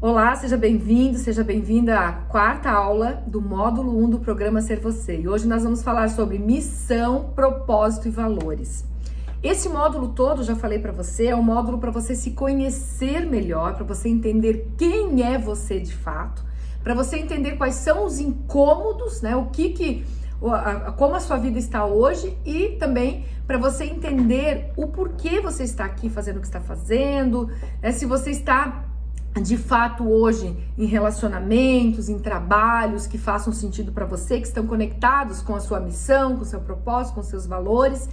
Olá, seja bem-vindo, seja bem-vinda à quarta aula do módulo 1 do programa Ser Você. E hoje nós vamos falar sobre missão, propósito e valores. Esse módulo todo, já falei para você, é um módulo para você se conhecer melhor, para você entender quem é você de fato, para você entender quais são os incômodos, né? Como a sua vida está hoje e também para você entender o porquê você está aqui fazendo o que está fazendo, né? Se você está de fato hoje em relacionamentos, em trabalhos que façam sentido para você, que estão conectados com a sua missão, com o seu propósito, com seus valores,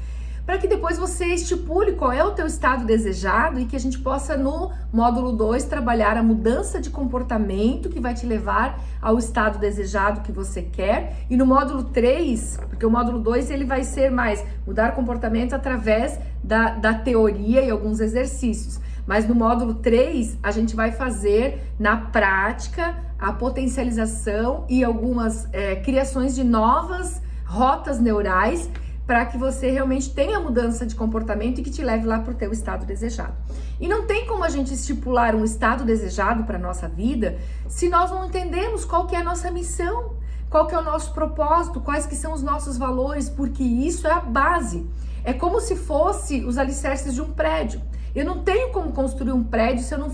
para que depois você estipule qual é o teu estado desejado e que a gente possa no módulo 2 trabalhar a mudança de comportamento que vai te levar ao estado desejado que você quer, e no módulo 3, porque o módulo 2 ele vai ser mais mudar comportamento através da teoria e alguns exercícios. Mas no módulo 3, a gente vai fazer na prática a potencialização e algumas criações de novas rotas neurais para que você realmente tenha mudança de comportamento e que te leve lá para o teu estado desejado. E não tem como a gente estipular um estado desejado para a nossa vida se nós não entendemos qual que é a nossa missão, qual que é o nosso propósito, quais que são os nossos valores, porque isso é a base. É como se fosse os alicerces de um prédio. Eu não tenho como construir um prédio se eu não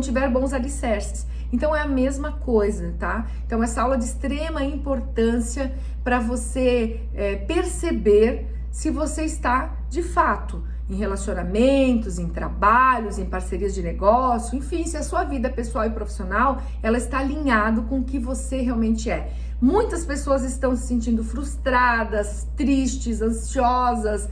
tiver bons alicerces. Então é a mesma coisa, tá? Então essa aula é de extrema importância para você perceber se você está de fato em relacionamentos, em trabalhos, em parcerias de negócio, enfim, se a sua vida pessoal e profissional ela está alinhado com o que você realmente é. Muitas pessoas estão se sentindo frustradas, tristes, ansiosas,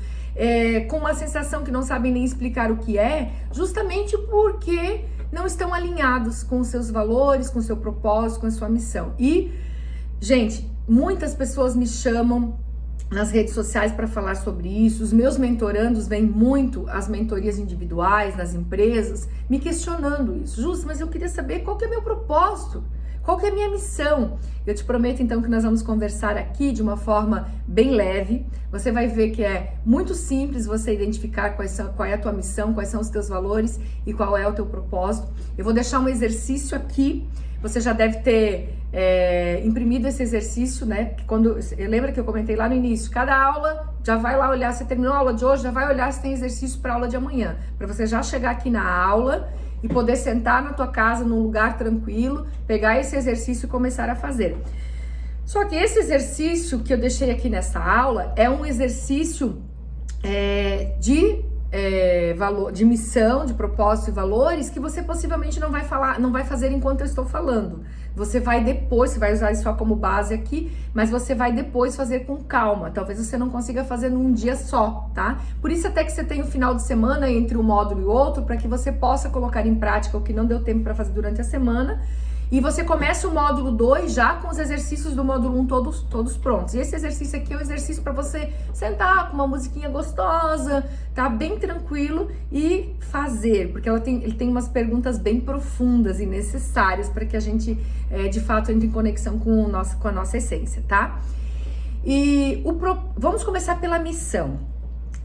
com uma sensação que não sabem nem explicar o que é, justamente porque não estão alinhados com os seus valores, com o seu propósito, com a sua missão. E, gente, muitas pessoas me chamam nas redes sociais para falar sobre isso. Os meus mentorandos vêm muito às mentorias individuais, nas empresas, me questionando isso. Justo, mas eu queria saber qual que é meu propósito. Qual que é a minha missão? Eu te prometo então que nós vamos conversar aqui de uma forma bem leve. Você vai ver que é muito simples você identificar qual é a tua missão, quais são os teus valores e qual é o teu propósito. Eu vou deixar um exercício aqui. Você já deve ter imprimido esse exercício, né? Lembra que eu comentei lá no início? Cada aula já vai lá olhar. Você terminou a aula de hoje, já vai olhar se tem exercício para a aula de amanhã, para você já chegar aqui na aula e poder sentar na tua casa num lugar tranquilo, pegar esse exercício e começar a fazer. Só que esse exercício que eu deixei aqui nessa aula é um exercício de missão, de propósito e valores que você possivelmente não vai fazer enquanto eu estou falando. Você vai usar isso só como base aqui, mas você vai depois fazer com calma. Talvez você não consiga fazer num dia só, tá? Por isso até que você tem o final de semana entre um módulo e outro, para que você possa colocar em prática o que não deu tempo para fazer durante a semana. E você começa o módulo 2 já com os exercícios do módulo 1 todos prontos. E esse exercício aqui é um exercício para você sentar com uma musiquinha gostosa, tá? Bem tranquilo e fazer, porque ele tem umas perguntas bem profundas e necessárias para que a gente, de fato, entre em conexão com a nossa essência, tá? Vamos começar pela missão.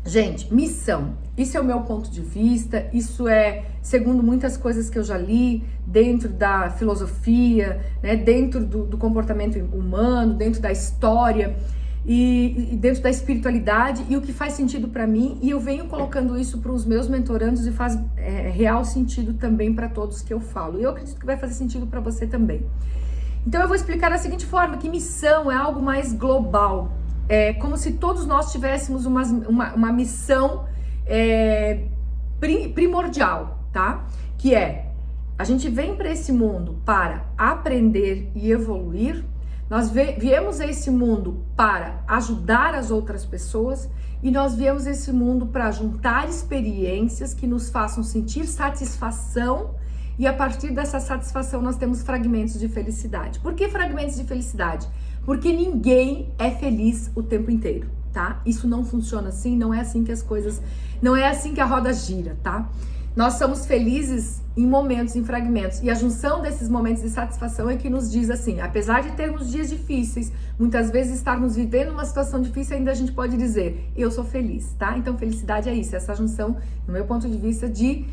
Gente, missão, isso é o meu ponto de vista, isso é segundo muitas coisas que eu já li dentro da filosofia, né, dentro do comportamento humano, dentro da história e dentro da espiritualidade, e o que faz sentido para mim, e eu venho colocando isso para os meus mentorandos e faz real sentido também para todos que eu falo, e eu acredito que vai fazer sentido para você também. Então eu vou explicar da seguinte forma, que missão é algo mais global. É como se todos nós tivéssemos uma missão primordial, tá? Que a gente vem para esse mundo para aprender e evoluir. Nós viemos a esse mundo para ajudar as outras pessoas e nós viemos a esse mundo para juntar experiências que nos façam sentir satisfação, e a partir dessa satisfação nós temos fragmentos de felicidade. Por que fragmentos de felicidade? Porque ninguém é feliz o tempo inteiro, tá? Isso não funciona assim, não é assim que a roda gira, tá? Nós somos felizes em momentos, em fragmentos, e a junção desses momentos de satisfação é que nos diz assim, apesar de termos dias difíceis, muitas vezes estarmos vivendo uma situação difícil, ainda a gente pode dizer, eu sou feliz, tá? Então felicidade é isso, essa junção, no meu ponto de vista, de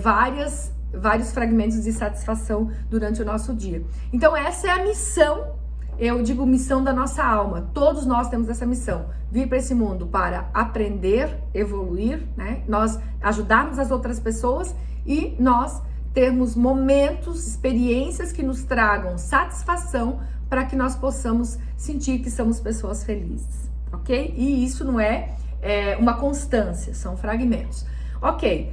várias vários fragmentos de satisfação durante o nosso dia. Então essa é a missão, eu digo missão da nossa alma. Todos nós temos essa missão, vir para esse mundo para aprender, evoluir, né? Nós ajudarmos as outras pessoas e nós termos momentos, experiências que nos tragam satisfação para que nós possamos sentir que somos pessoas felizes, ok? E isso não é uma constância, são fragmentos. Ok,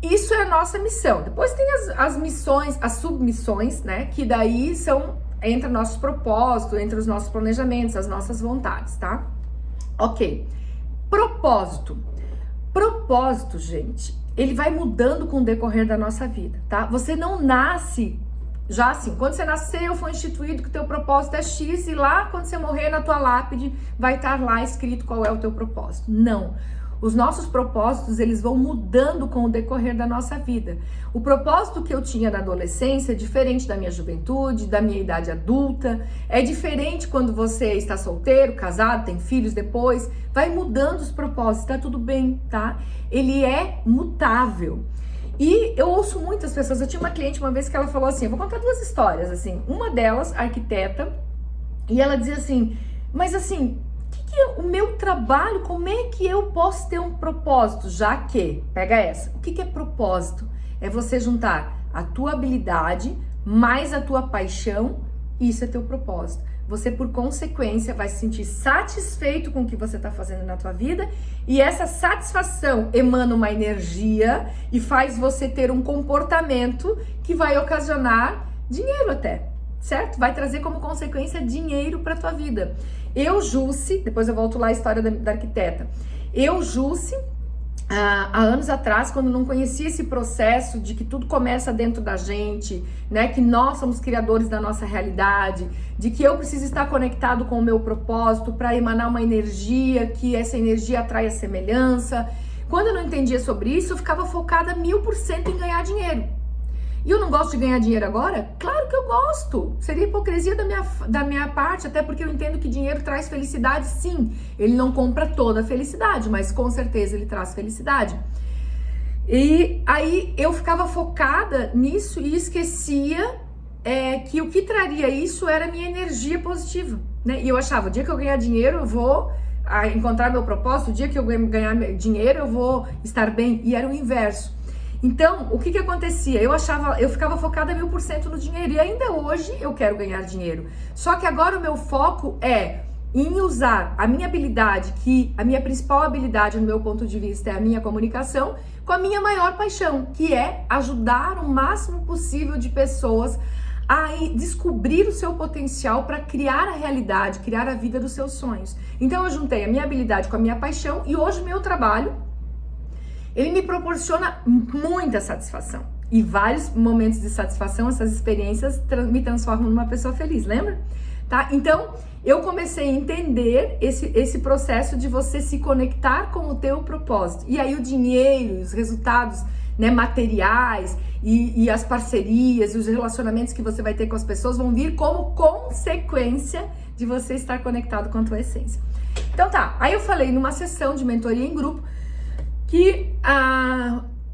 isso é a nossa missão. Depois tem as missões, as submissões, né? Que daí são entre nossos propósitos, entre os nossos planejamentos, as nossas vontades, tá? Ok, propósito. Propósito, gente, ele vai mudando com o decorrer da nossa vida, tá? Você não nasce já assim, quando você nasceu foi instituído que o teu propósito é X e lá quando você morrer na tua lápide vai estar lá escrito qual é o teu propósito. Não. Os nossos propósitos, eles vão mudando com o decorrer da nossa vida. O propósito que eu tinha na adolescência é diferente da minha juventude, da minha idade adulta. É diferente quando você está solteiro, casado, tem filhos depois. Vai mudando os propósitos, tá tudo bem, tá? Ele é mutável. E eu ouço muitas pessoas, eu tinha uma cliente uma vez que ela falou assim, eu vou contar duas histórias, assim. Uma delas, arquiteta, e ela dizia assim, mas assim, o meu trabalho, como é que eu posso ter um propósito? Já que, pega essa, o que é propósito? É você juntar a tua habilidade mais a tua paixão, isso é teu propósito. Você, por consequência, vai se sentir satisfeito com o que você está fazendo na tua vida e essa satisfação emana uma energia e faz você ter um comportamento que vai ocasionar dinheiro até, certo? Vai trazer como consequência dinheiro para tua vida. Eu, Jusce, depois eu volto lá à história da arquiteta. Eu, Jusce, há anos atrás, quando não conhecia esse processo de que tudo começa dentro da gente, né? Que nós somos criadores da nossa realidade, de que eu preciso estar conectado com o meu propósito para emanar uma energia, que essa energia atrai a semelhança. Quando eu não entendia sobre isso, eu ficava focada 1000% em ganhar dinheiro. E eu não gosto de ganhar dinheiro agora? Claro que eu gosto. Seria hipocrisia da minha parte, até porque eu entendo que dinheiro traz felicidade, sim. Ele não compra toda a felicidade, mas com certeza ele traz felicidade. E aí eu ficava focada nisso e esquecia que o que traria isso era a minha energia positiva, né? E eu achava, o dia que eu ganhar dinheiro eu vou encontrar meu propósito, o dia que eu ganhar dinheiro eu vou estar bem. E era o inverso. Então, o que acontecia? Eu ficava focada 1000% no dinheiro e ainda hoje eu quero ganhar dinheiro. Só que agora o meu foco é em usar a minha habilidade, que a minha principal habilidade no meu ponto de vista é a minha comunicação, com a minha maior paixão, que é ajudar o máximo possível de pessoas a descobrir o seu potencial para criar a realidade, criar a vida dos seus sonhos. Então eu juntei a minha habilidade com a minha paixão e hoje o meu trabalho ele me proporciona muita satisfação. E vários momentos de satisfação, essas experiências me transformam numa pessoa feliz, lembra? Tá? Então, eu comecei a entender esse processo de você se conectar com o teu propósito. E aí o dinheiro, os resultados, né, materiais e as parcerias e os relacionamentos que você vai ter com as pessoas vão vir como consequência de você estar conectado com a tua essência. Então tá, aí eu falei numa sessão de mentoria em grupo que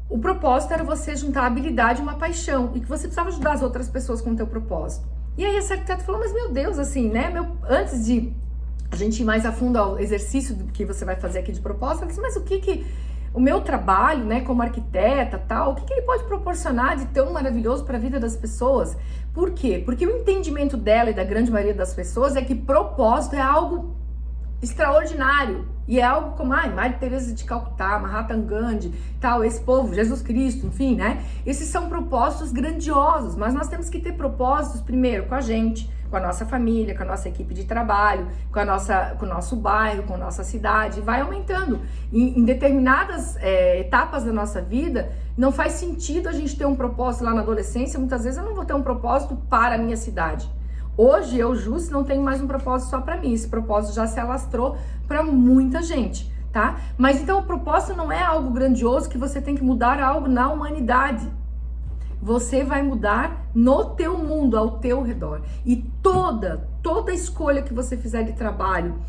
o propósito era você juntar a habilidade e uma paixão e que você precisava ajudar as outras pessoas com o teu propósito. E aí essa arquiteta falou, mas meu Deus, assim, né, antes de a gente ir mais a fundo ao exercício que você vai fazer aqui de propósito, ela disse, mas o meu trabalho, né, como arquiteta, tal, o que ele pode proporcionar de tão maravilhoso para a vida das pessoas? Por quê? Porque o entendimento dela e da grande maioria das pessoas é que propósito é algo extraordinário. E é algo como, Madre Teresa de Calcutá, Mahatma Gandhi, tal, esse povo, Jesus Cristo, enfim, né? Esses são propósitos grandiosos, mas nós temos que ter propósitos primeiro com a gente, com a nossa família, com a nossa equipe de trabalho, com o nosso bairro, com a nossa cidade, vai aumentando. Em determinadas etapas da nossa vida, não faz sentido a gente ter um propósito lá na adolescência, muitas vezes eu não vou ter um propósito para a minha cidade. Hoje, eu, Jusce, não tenho mais um propósito só para mim. Esse propósito já se alastrou para muita gente, tá? Mas então o propósito não é algo grandioso que você tem que mudar algo na humanidade. Você vai mudar no teu mundo, ao teu redor. E toda escolha que você fizer de trabalho,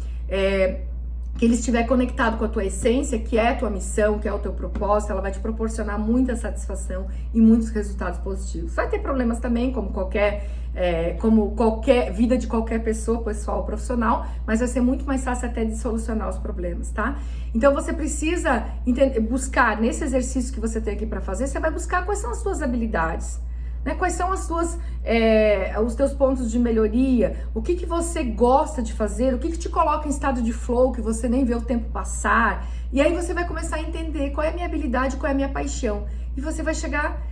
que ele estiver conectado com a tua essência, que é a tua missão, que é o teu propósito, ela vai te proporcionar muita satisfação e muitos resultados positivos. Vai ter problemas também, como qualquer vida de qualquer pessoa, pessoal ou profissional, mas vai ser muito mais fácil até de solucionar os problemas, tá? Então você precisa buscar, nesse exercício que você tem aqui para fazer, você vai buscar quais são as suas habilidades, né? Quais são os teus pontos de melhoria, o que você gosta de fazer, o que te coloca em estado de flow, que você nem vê o tempo passar, e aí você vai começar a entender qual é a minha habilidade, qual é a minha paixão, e você vai chegar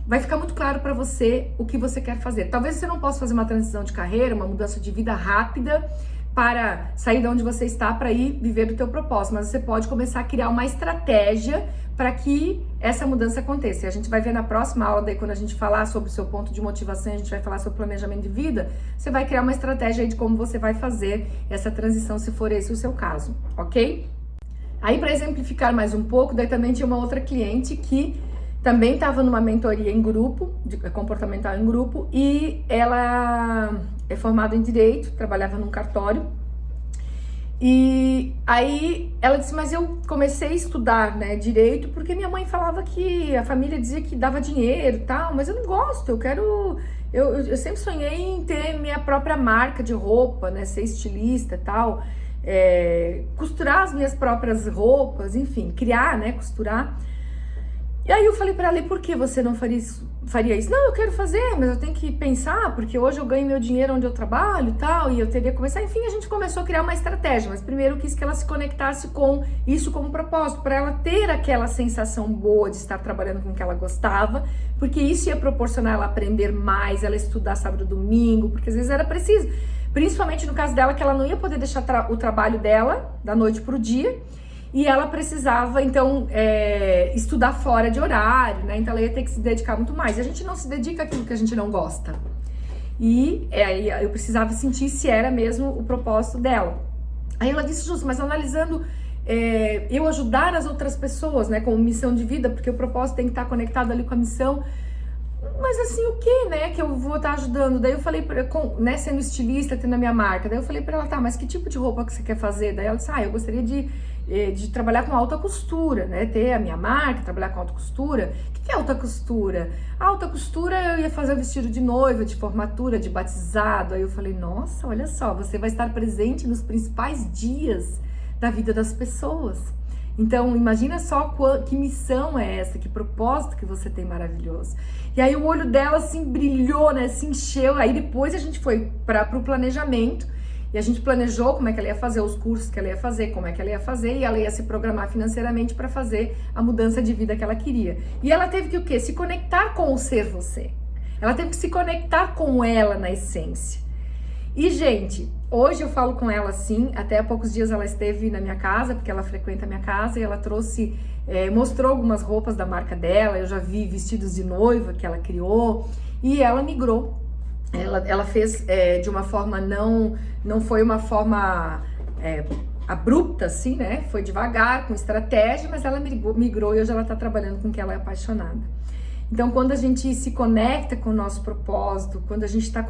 vai ficar muito claro para você o que você quer fazer. Talvez você não possa fazer uma transição de carreira, uma mudança de vida rápida, para sair de onde você está para ir viver do teu propósito, mas você pode começar a criar uma estratégia para que essa mudança aconteça. E a gente vai ver na próxima aula, daí quando a gente falar sobre o seu ponto de motivação, a gente vai falar sobre planejamento de vida, você vai criar uma estratégia aí de como você vai fazer essa transição, se for esse o seu caso, ok? Aí, para exemplificar mais um pouco, daí também tinha uma outra cliente que também estava numa mentoria em grupo, comportamental em grupo, e ela é formada em Direito, trabalhava num cartório. E aí ela disse, mas eu comecei a estudar, né, Direito, porque minha mãe falava que a família dizia que dava dinheiro e tal, mas eu não gosto, eu sempre sonhei em ter minha própria marca de roupa, né, ser estilista e tal, costurar as minhas próprias roupas, enfim, criar, né, costurar. E aí eu falei pra ela, e por que você não faria isso? Não, eu quero fazer, mas eu tenho que pensar, porque hoje eu ganho meu dinheiro onde eu trabalho e tal, e eu teria que começar. Enfim, a gente começou a criar uma estratégia, mas primeiro eu quis que ela se conectasse com isso como propósito, para ela ter aquela sensação boa de estar trabalhando com o que ela gostava, porque isso ia proporcionar ela aprender mais, ela estudar sábado e domingo, porque às vezes era preciso. Principalmente no caso dela, que ela não ia poder deixar o trabalho dela da noite pro dia, e ela precisava, então, estudar fora de horário, né? Então ela ia ter que se dedicar muito mais. E a gente não se dedica àquilo que a gente não gosta. E aí eu precisava sentir se era mesmo o propósito dela. Aí ela disse, justo, mas analisando eu ajudar as outras pessoas, né? Como missão de vida, porque o propósito tem que estar conectado ali com a missão. Mas assim, o que, né, que eu vou estar ajudando? Daí eu falei, né, sendo estilista, tendo a minha marca, daí eu falei pra ela, tá, mas que tipo de roupa que você quer fazer? Daí ela disse, eu gostaria de trabalhar com alta costura, né, ter a minha marca, trabalhar com alta costura. O que é alta costura? A alta costura eu ia fazer vestido de noiva, de formatura, de batizado. Aí eu falei, nossa, olha só, você vai estar presente nos principais dias da vida das pessoas. Então, imagina só que missão é essa, que propósito que você tem maravilhoso. E aí o olho dela assim brilhou, né, se encheu. Aí depois a gente foi para o planejamento e a gente planejou como é que ela ia fazer, os cursos que ela ia fazer, como é que ela ia fazer, e ela ia se programar financeiramente para fazer a mudança de vida que ela queria. E ela teve que o quê? Se conectar com o ser você. Ela teve que se conectar com ela na essência. E, gente, hoje eu falo com ela assim, até há poucos dias ela esteve na minha casa, porque ela frequenta a minha casa, e ela trouxe, mostrou algumas roupas da marca dela, eu já vi vestidos de noiva que ela criou, e ela migrou. Ela fez de uma forma, não foi uma forma abrupta, assim, né? Foi devagar, com estratégia, mas ela migrou e hoje ela tá trabalhando com o que ela é apaixonada. Então, quando a gente se conecta com o nosso propósito, quando a gente está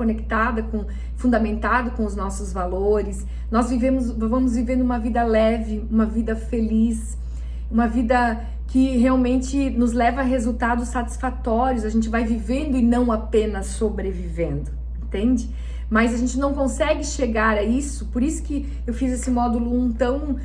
fundamentado com os nossos valores, nós vamos vivendo uma vida leve, uma vida feliz, uma vida que realmente nos leva a resultados satisfatórios. A gente vai vivendo e não apenas sobrevivendo, entende? Mas a gente não consegue chegar a isso, por isso que eu fiz esse módulo 1 tão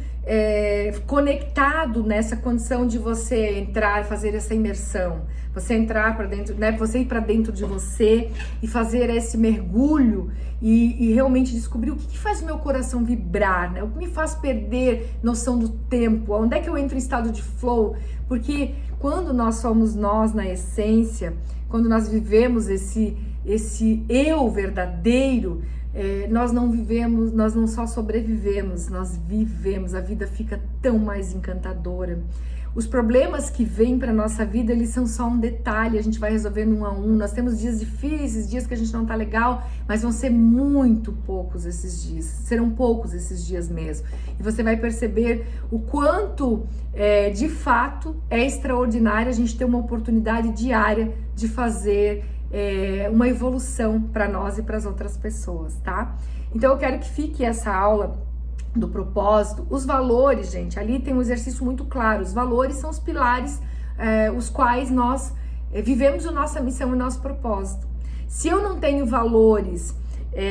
conectado nessa condição de você entrar, fazer essa imersão, você entrar para dentro, né? Você ir para dentro de você e fazer esse mergulho e realmente descobrir o que faz o meu coração vibrar, né? O que me faz perder noção do tempo, onde é que eu entro em estado de flow, porque quando nós somos nós na essência, quando nós vivemos esse eu verdadeiro, nós não vivemos, nós não só sobrevivemos, nós vivemos, a vida fica tão mais encantadora. Os problemas que vêm para nossa vida, eles são só um detalhe, a gente vai resolvendo um a um. Nós temos dias difíceis, dias que a gente não tá legal, mas vão ser muito poucos esses dias, serão poucos esses dias mesmo. E você vai perceber o quanto, de fato, é extraordinário a gente ter uma oportunidade diária de fazer uma evolução para nós e para as outras pessoas, tá? Então eu quero que fique essa aula do propósito, os valores, gente, ali tem um exercício muito claro. Os valores são os pilares os quais nós vivemos a nossa missão e o nosso propósito. Se eu não tenho valores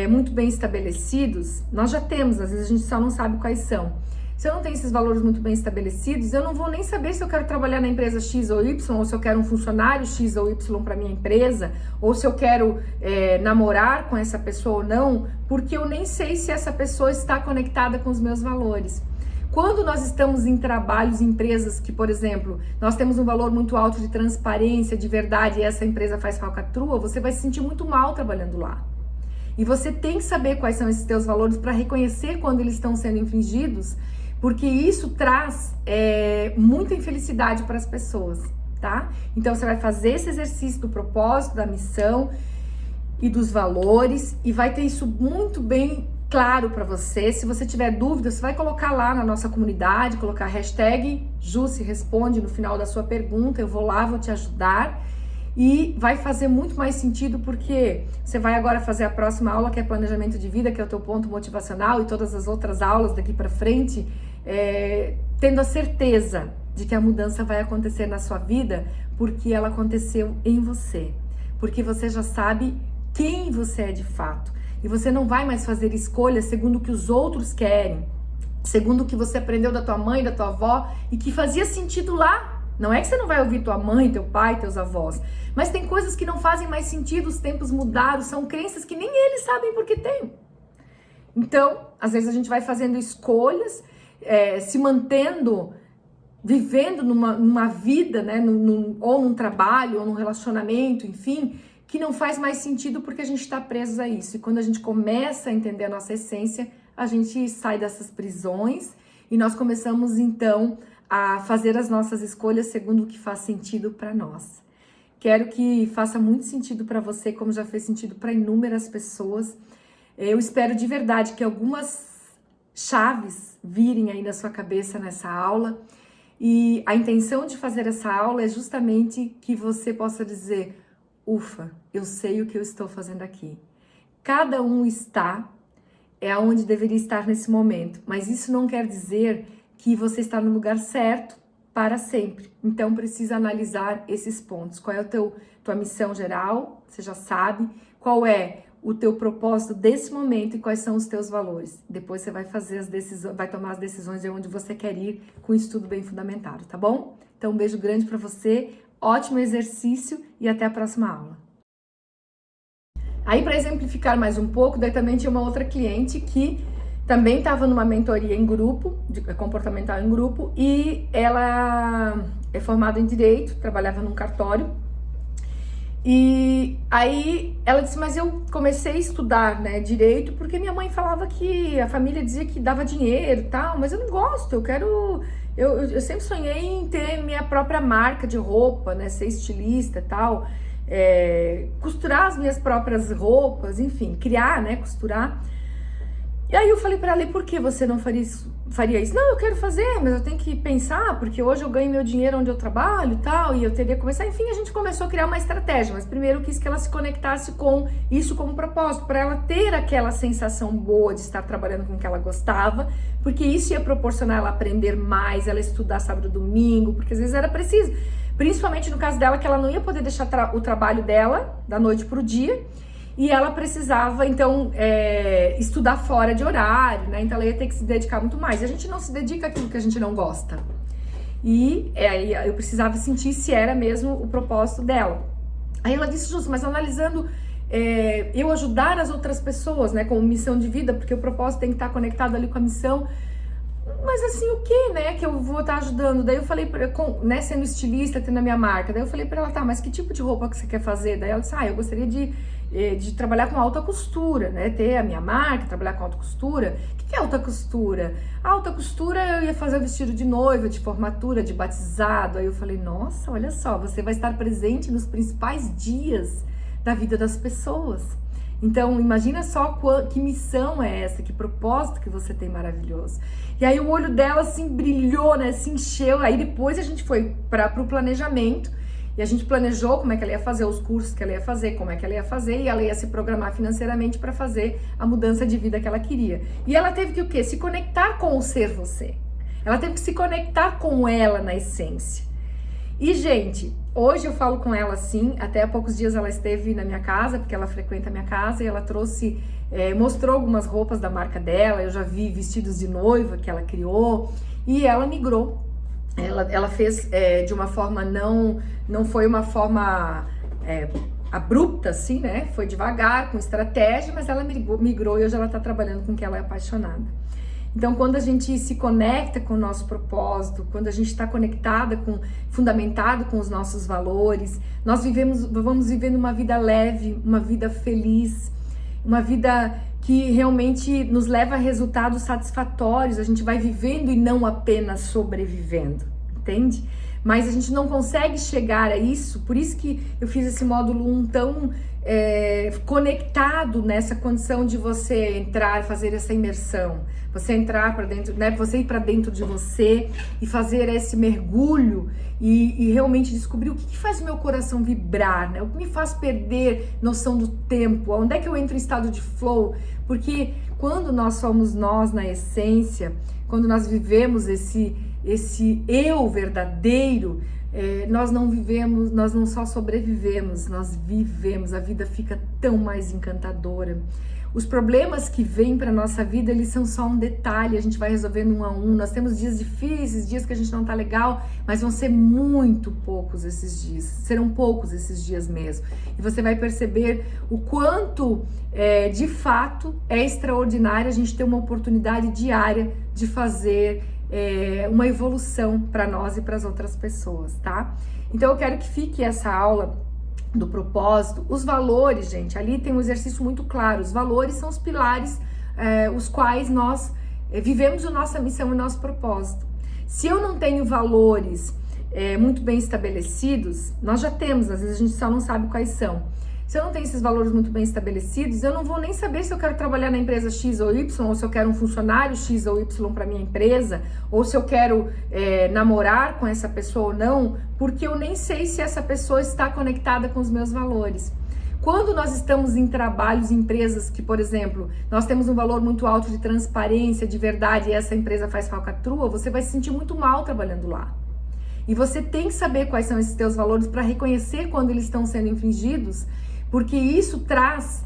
muito bem estabelecidos, nós já temos, às vezes a gente só não sabe quais são. Se eu não tenho esses valores muito bem estabelecidos, eu não vou nem saber se eu quero trabalhar na empresa X ou Y, ou se eu quero um funcionário X ou Y para minha empresa, ou se eu quero namorar com essa pessoa ou não, porque eu nem sei se essa pessoa está conectada com os meus valores. Quando nós estamos em trabalhos, em empresas que, por exemplo, nós temos um valor muito alto de transparência, de verdade, e essa empresa faz falcatrua, você vai se sentir muito mal trabalhando lá. E você tem que saber quais são esses teus valores para reconhecer quando eles estão sendo infringidos, porque isso traz muita infelicidade para as pessoas, tá? Então você vai fazer esse exercício do propósito, da missão e dos valores e vai ter isso muito bem claro para você. Se você tiver dúvida, você vai colocar lá na nossa comunidade, colocar hashtag Jussi Responde no final da sua pergunta, eu vou lá, vou te ajudar. E vai fazer muito mais sentido porque você vai agora fazer a próxima aula, que é planejamento de vida, que é o teu ponto motivacional, e todas as outras aulas daqui para frente, tendo a certeza de que a mudança vai acontecer na sua vida porque ela aconteceu em você, porque você já sabe quem você é de fato e você não vai mais fazer escolhas segundo o que os outros querem, segundo o que você aprendeu da tua mãe, da tua avó e que fazia sentido lá. Não é que você não vai ouvir tua mãe, teu pai, teus avós, mas tem coisas que não fazem mais sentido, os tempos mudaram, são crenças que nem eles sabem porque tem. Então, às vezes a gente vai fazendo escolhas, se mantendo, vivendo numa vida, né, ou num trabalho, ou num relacionamento, enfim, que não faz mais sentido porque a gente está preso a isso. E quando a gente começa a entender a nossa essência, a gente sai dessas prisões e nós começamos então a fazer as nossas escolhas segundo o que faz sentido para nós. Quero que faça muito sentido para você, como já fez sentido para inúmeras pessoas. Eu espero de verdade que algumas chaves virem aí na sua cabeça nessa aula. E a intenção de fazer essa aula é justamente que você possa dizer: ufa, eu sei o que eu estou fazendo aqui. Cada um está aonde deveria estar nesse momento, mas isso não quer dizer que você está no lugar certo para sempre. Então precisa analisar esses pontos. Qual é a tua missão geral? Você já sabe. Qual é o teu propósito desse momento e quais são os teus valores. Depois você vai fazer as decisões, vai tomar as decisões de onde você quer ir com isso tudo bem fundamentado, tá bom? Então um beijo grande para você, ótimo exercício e até a próxima aula. Aí para exemplificar mais um pouco, daí também tinha uma outra cliente que também estava numa mentoria em grupo, comportamental em grupo, e ela é formada em Direito, trabalhava num cartório. E aí ela disse, mas eu comecei a estudar, né, Direito, porque minha mãe falava que a família dizia que dava dinheiro e tal, mas eu não gosto, eu sempre sonhei em ter minha própria marca de roupa, né, ser estilista e tal, costurar as minhas próprias roupas, enfim, criar, né, costurar. E aí eu falei pra ela, e por que você não faria isso? Não, eu quero fazer, mas eu tenho que pensar, porque hoje eu ganho meu dinheiro onde eu trabalho e tal, e eu teria que começar. Enfim, a gente começou a criar uma estratégia, mas primeiro eu quis que ela se conectasse com isso como propósito, para ela ter aquela sensação boa de estar trabalhando com o que ela gostava, porque isso ia proporcionar ela aprender mais, ela estudar sábado e domingo, porque às vezes era preciso. Principalmente no caso dela, que ela não ia poder deixar o trabalho dela da noite pro dia, e ela precisava, então, estudar fora de horário, né? Então ela ia ter que se dedicar muito mais. E a gente não se dedica àquilo que a gente não gosta. E aí eu precisava sentir se era mesmo o propósito dela. Aí ela disse, justo, mas analisando eu ajudar as outras pessoas, né? Como missão de vida, porque o propósito tem que estar conectado ali com a missão. Mas assim, o que, né, que eu vou estar ajudando? Daí eu falei, né, sendo estilista, tendo a minha marca, daí eu falei pra ela, tá, mas que tipo de roupa que você quer fazer? Daí ela disse, eu gostaria de trabalhar com alta costura, né, ter a minha marca, trabalhar com alta costura. O que é alta costura? A alta costura eu ia fazer vestido de noiva, de formatura, de batizado. Aí eu falei, nossa, olha só, você vai estar presente nos principais dias da vida das pessoas. Então, imagina só que missão é essa, que propósito que você tem maravilhoso. E aí o olho dela assim brilhou, né, se encheu. Aí depois a gente foi para o planejamento. E a gente planejou como é que ela ia fazer, os cursos que ela ia fazer, como é que ela ia fazer, e ela ia se programar financeiramente para fazer a mudança de vida que ela queria. E ela teve que o quê? Se conectar com o ser você. Ela teve que se conectar com ela na essência. E, gente, hoje eu falo com ela assim, até há poucos dias ela esteve na minha casa, porque ela frequenta a minha casa, e ela trouxe, mostrou algumas roupas da marca dela, eu já vi vestidos de noiva que ela criou, e ela migrou. Ela fez de uma forma, não foi uma forma abrupta, assim, né? Foi devagar, com estratégia, mas ela migrou e hoje ela tá trabalhando com o que ela é apaixonada. Então, quando a gente se conecta com o nosso propósito, quando a gente está fundamentado com os nossos valores, nós vamos vivendo uma vida leve, uma vida feliz, uma vida que realmente nos leva a resultados satisfatórios. A gente vai vivendo e não apenas sobrevivendo, entende? Mas a gente não consegue chegar a isso, por isso que eu fiz esse módulo 1 tão conectado nessa condição de você entrar, fazer essa imersão, você entrar para dentro, né? Você ir para dentro de você e fazer esse mergulho e realmente descobrir o que faz o meu coração vibrar, né? O que me faz perder noção do tempo, onde é que eu entro em estado de flow, porque quando nós somos nós na essência, quando nós vivemos esse eu verdadeiro, nós não vivemos, nós não só sobrevivemos, nós vivemos, a vida fica tão mais encantadora. Os problemas que vêm para nossa vida, eles são só um detalhe, a gente vai resolvendo um a um. Nós temos dias difíceis, dias que a gente não tá legal, mas vão ser muito poucos esses dias, serão poucos esses dias mesmo. E você vai perceber o quanto, de fato, é extraordinário a gente ter uma oportunidade diária de fazer uma evolução para nós e para as outras pessoas, tá? Então eu quero que fique essa aula do propósito. Os valores, gente, ali tem um exercício muito claro. Os valores são os pilares os quais nós vivemos a nossa missão e o nosso propósito. Se eu não tenho valores muito bem estabelecidos, nós já temos, às vezes a gente só não sabe quais são. Se eu não tenho esses valores muito bem estabelecidos, eu não vou nem saber se eu quero trabalhar na empresa X ou Y, ou se eu quero um funcionário X ou Y para minha empresa, ou se eu quero namorar com essa pessoa ou não, porque eu nem sei se essa pessoa está conectada com os meus valores. Quando nós estamos em trabalhos, em empresas que, por exemplo, nós temos um valor muito alto de transparência, de verdade, e essa empresa faz falcatrua, você vai se sentir muito mal trabalhando lá. E você tem que saber quais são esses teus valores para reconhecer quando eles estão sendo infringidos, porque isso traz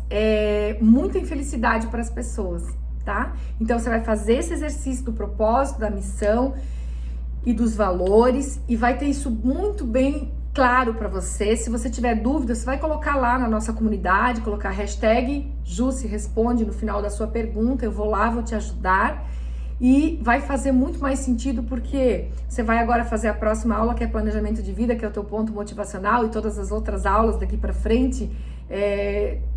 muita infelicidade para as pessoas, tá? Então você vai fazer esse exercício do propósito, da missão e dos valores e vai ter isso muito bem claro para você. Se você tiver dúvida, você vai colocar lá na nossa comunidade, colocar hashtag Jussi Responde no final da sua pergunta, eu vou lá, vou te ajudar. E vai fazer muito mais sentido porque você vai agora fazer a próxima aula, que é planejamento de vida, que é o teu ponto motivacional, e todas as outras aulas daqui para frente,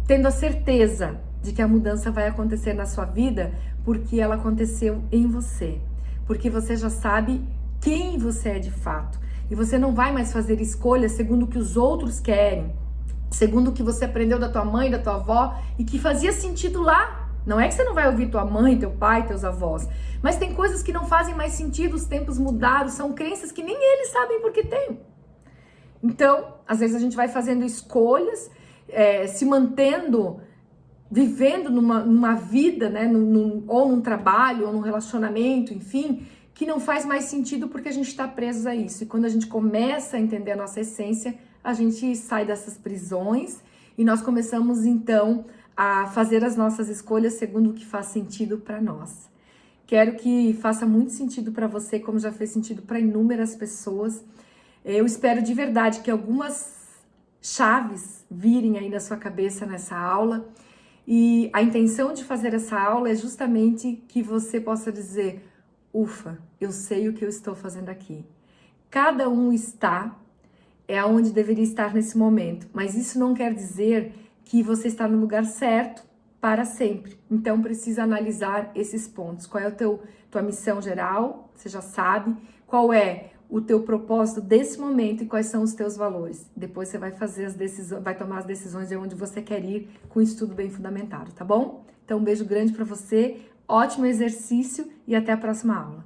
tendo a certeza de que a mudança vai acontecer na sua vida porque ela aconteceu em você, porque você já sabe quem você é de fato e você não vai mais fazer escolhas segundo o que os outros querem, segundo o que você aprendeu da tua mãe, da tua avó e que fazia sentido lá. Não é que você não vai ouvir tua mãe, teu pai, teus avós, mas tem coisas que não fazem mais sentido, os tempos mudaram, são crenças que nem eles sabem por que tem. Então, às vezes a gente vai fazendo escolhas, se mantendo, vivendo numa vida, né, ou num trabalho, ou num relacionamento, enfim, que não faz mais sentido porque a gente está preso a isso. E quando a gente começa a entender a nossa essência, a gente sai dessas prisões e nós começamos então a fazer as nossas escolhas segundo o que faz sentido para nós. Quero que faça muito sentido para você, como já fez sentido para inúmeras pessoas. Eu espero de verdade que algumas chaves virem aí na sua cabeça nessa aula. E a intenção de fazer essa aula é justamente que você possa dizer: ufa, eu sei o que eu estou fazendo aqui. Cada um está aonde deveria estar nesse momento, mas isso não quer dizer que você está no lugar certo para sempre. Então precisa analisar esses pontos. Qual é tua missão geral? Você já sabe. Qual é o teu propósito desse momento e quais são os teus valores? Depois você vai fazer as decisões, vai tomar as decisões de onde você quer ir com isso tudo bem fundamentado, tá bom? Então um beijo grande para você, ótimo exercício e até a próxima aula.